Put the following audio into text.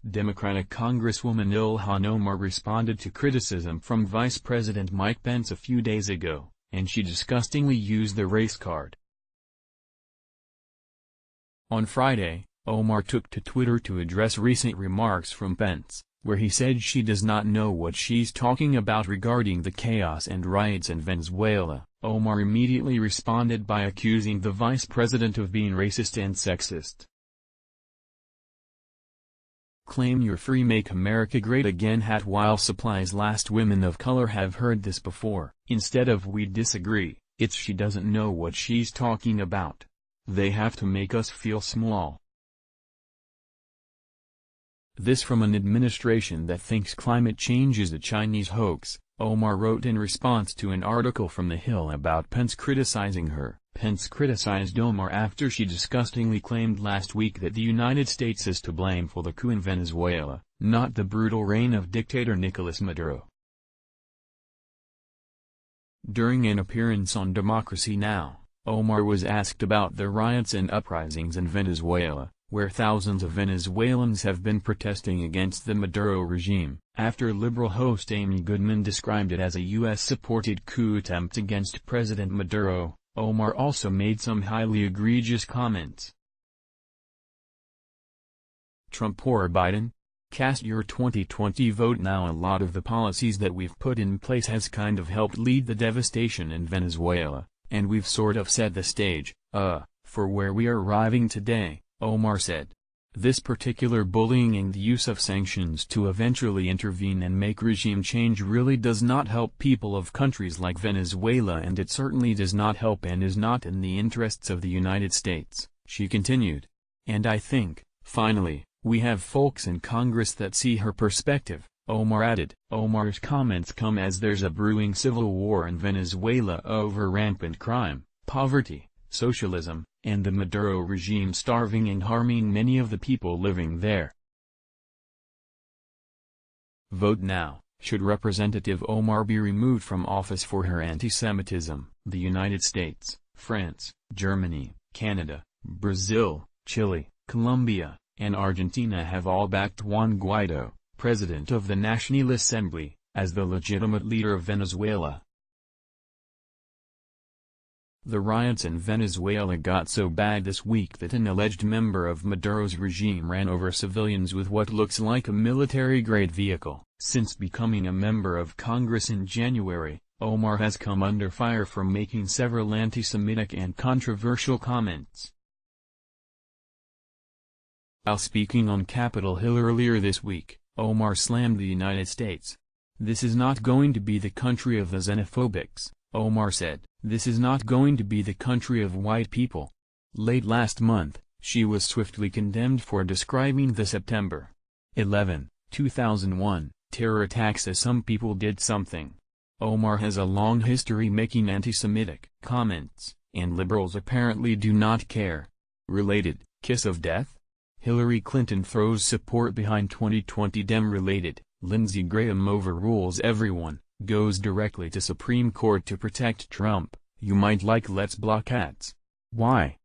Democratic Congresswoman Ilhan Omar responded to criticism from Vice President Mike Pence a few days ago, and she disgustingly used the race card. On Friday, Omar took to Twitter to address recent remarks from Pence, where he said she does not know what she's talking about regarding the chaos and riots in Venezuela. Omar immediately responded by accusing the vice president of being racist and sexist. "Claim you're free, make America great again" while supplies last. Women of color have heard this before. Instead of "we disagree," it's "she doesn't know what she's talking about." They have to make us feel small. This from an administration that thinks climate change is a Chinese hoax, Omar wrote in response to an article from The Hill about Pence criticizing her. Pence criticized Omar after she disgustingly claimed last week that the United States is to blame for the coup in Venezuela, not the brutal reign of dictator Nicolas Maduro. During an appearance on Democracy Now!, Omar was asked about the riots and uprisings in Venezuela, where thousands of Venezuelans have been protesting against the Maduro regime, after liberal host Amy Goodman described it as a U.S.-supported coup attempt against President Maduro. Omar also made some highly egregious comments. Trump or Biden? Cast your 2020 vote now. A lot of the policies that we've put in place has kind of helped lead the devastation in Venezuela, and we've sort of set the stage, for where we are arriving today, Omar said. This particular bullying and the use of sanctions to eventually intervene and make regime change really does not help people of countries like Venezuela, and it certainly does not help and is not in the interests of the United States, she continued. And I think, finally, we have folks in Congress that see her perspective, Omar added. Omar's comments come as there's a brewing civil war in Venezuela over rampant crime, poverty, socialism, and the Maduro regime starving and harming many of the people living there. Vote now. Should Representative Omar be removed from office for her anti-Semitism? The United States, France, Germany, Canada, Brazil, Chile, Colombia, and Argentina have all backed Juan Guaido, president of the National Assembly, as the legitimate leader of Venezuela. The riots in Venezuela got so bad this week that an alleged member of Maduro's regime ran over civilians with what looks like a military-grade vehicle. Since becoming a member of Congress in January, Omar has come under fire for making several anti-Semitic and controversial comments. While speaking on Capitol Hill earlier this week, Omar slammed the United States. "This is not going to be the country of the xenophobics," Omar said. "This is not going to be the country of white people." Late last month, she was swiftly condemned for describing the September 11, 2001, terror attacks as "some people did something." Omar has a long history making anti-Semitic comments, and liberals apparently do not care. Related, kiss of death? Hillary Clinton throws support behind 2020 Dem-related, Lindsey Graham overrules everyone, goes directly to Supreme Court to protect Trump. You might like "Let's block ads." Why?